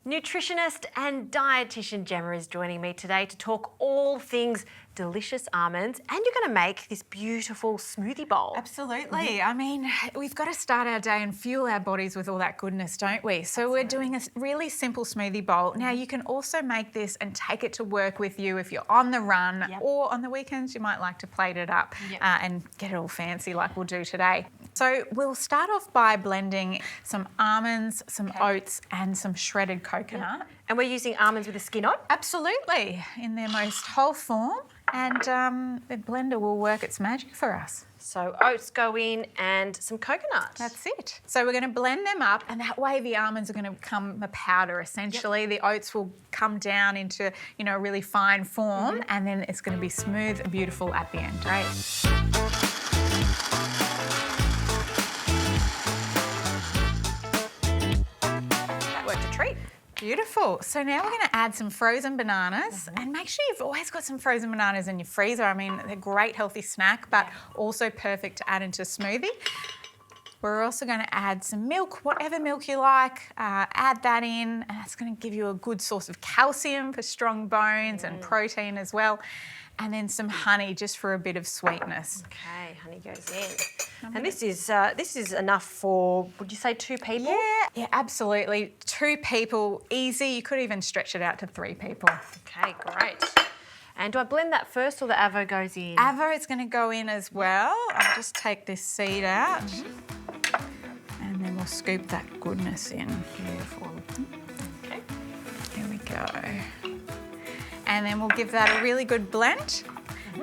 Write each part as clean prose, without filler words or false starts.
Nutritionist and dietitian Jemma is joining me today to talk all things delicious almonds, and you're going to make this beautiful smoothie bowl. Absolutely. I mean, we've got to start our day and fuel our bodies with all that goodness, don't we? So we're doing a really simple smoothie bowl. Now, you can also make this and take it to work with you if you're on the run, or on the weekends you might like to plate it up and get it all fancy like we'll do today. So we'll start off by blending some almonds, some oats and some shredded coconut. And we're using almonds with the skin on? Absolutely, in their most whole form. And the blender will work its magic for us. So oats go in and some coconut. That's it. So we're going to blend them up, and that way the almonds are going to become a powder essentially. The oats will come down into, a really fine form, and then it's going to be smooth and beautiful at the end. Great. That worked a treat. Beautiful. So now we're going to add some frozen bananas, and make sure you've always got some frozen bananas in your freezer. I mean, they're a great healthy snack, but also perfect to add into a smoothie. We're also going to add some milk, whatever milk you like, add that in, and that's going to give you a good source of calcium for strong bones and protein as well. And then some honey just for a bit of sweetness. Okay, honey goes in. And this is enough for, would you say 2 people? Yeah, absolutely. 2 people, easy. You could even stretch it out to 3 people. Okay, great. And do I blend that first or the avo goes in? Avo is going to go in as well. I'll just take this seed out. And then we'll scoop that goodness in. Beautiful. Okay. Here we go. And then we'll give that a really good blend.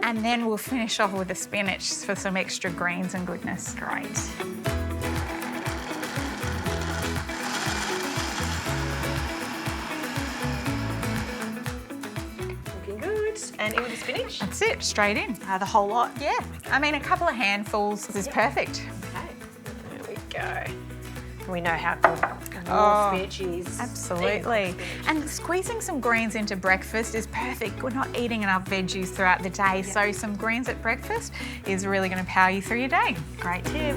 And then we'll finish off with the spinach for some extra greens and goodness. Great. Looking good. And in with the spinach? That's it, straight in. The whole lot? Yeah. I mean, a couple of handfuls is perfect. Okay. There we go. We know how good spinach is. Absolutely. And squeezing some greens into breakfast is perfect. We're not eating enough veggies throughout the day, so some greens at breakfast is really going to power you through your day. Great tip.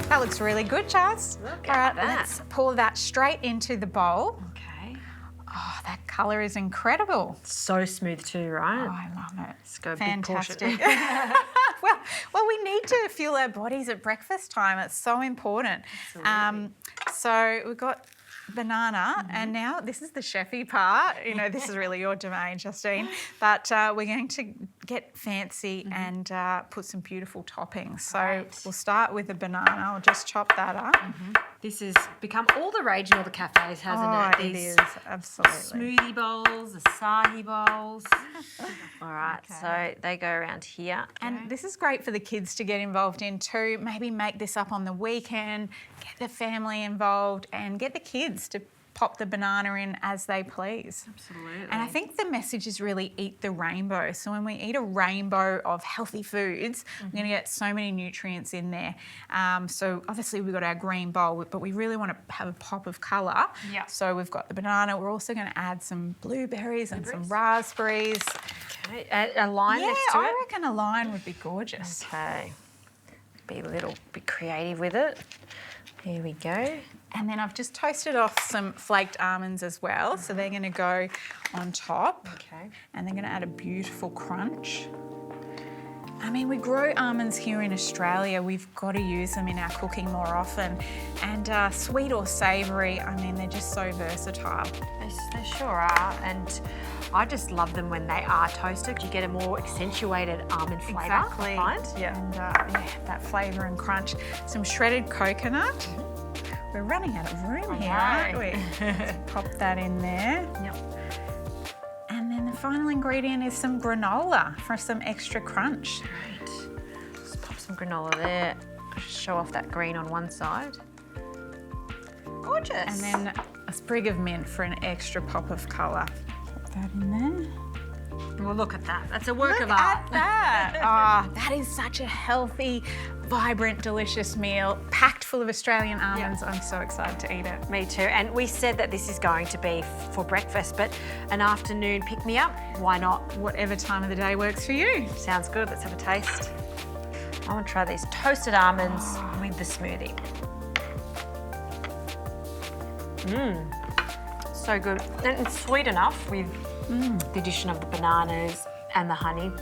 That looks really good, Charles. Look All at right, that. let's pour that straight into the bowl. Okay. Oh, that colour is incredible. So smooth too, right? Oh, I love it. Let's go Fantastic. big portion. well, we need to fuel our bodies at breakfast time. It's so important. Absolutely. So we've got banana, and now this is the chefy part. This is really your domain, Justine. But we're going to get fancy and put some beautiful toppings. So we'll start with the banana. I'll just chop that up. This has become all the rage in all the cafes, hasn't it? It is, absolutely. Smoothie bowls, acai bowls. All right, so they go around here. And this is great for the kids to get involved in too. Maybe make this up on the weekend, get the family involved and get the kids to pop the banana in as they please. Absolutely. And I think the message is really eat the rainbow. So when we eat a rainbow of healthy foods, we're going to get so many nutrients in there. So obviously we've got our green bowl, but we really want to have a pop of colour. Yeah. So we've got the banana. We're also going to add some blueberries and some raspberries. Okay, a lime next to it? Yeah, I reckon a lime would be gorgeous. Okay. Be a little bit creative with it. Here we go. And then I've just toasted off some flaked almonds as well. So they're going to go on top. Okay. And they're going to add a beautiful crunch. I mean, we grow almonds here in Australia. We've got to use them in our cooking more often. And sweet or savoury, I mean, they're just so versatile. They sure are. And I just love them when they are toasted. You get a more accentuated almond flavour. Exactly. I find. Yeah. And that flavour and crunch. Some shredded coconut. We're running out of room here, aren't we? Let's pop that in there. Yep. And then the final ingredient is some granola for some extra crunch. Great. Just pop some granola there. Show off that green on one side. Gorgeous. And then a sprig of mint for an extra pop of colour. Pop that in there. Well, look at that. That's a work Look of art. at that. Oh, that is such a healthy, vibrant, delicious meal, packed full of Australian almonds. I'm so excited to eat it. Me too. And we said that this is going to be for breakfast, but an afternoon pick-me-up, why not? Whatever time of the day works for you. Sounds good. Let's have a taste. I want to try these toasted almonds with the smoothie. So good. And it's sweet enough with the addition of the bananas and the honey.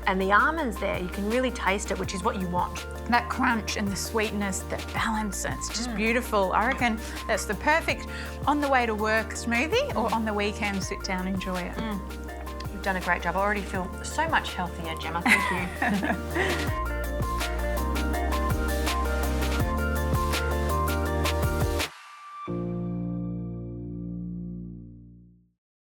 And the almonds there, you can really taste it, which is what you want. That crunch and the sweetness, that balance, it's just beautiful. I reckon that's the perfect on the way to work smoothie or on the weekend, sit down, enjoy it. You've done a great job. I already feel so much healthier, Gemma. Thank you.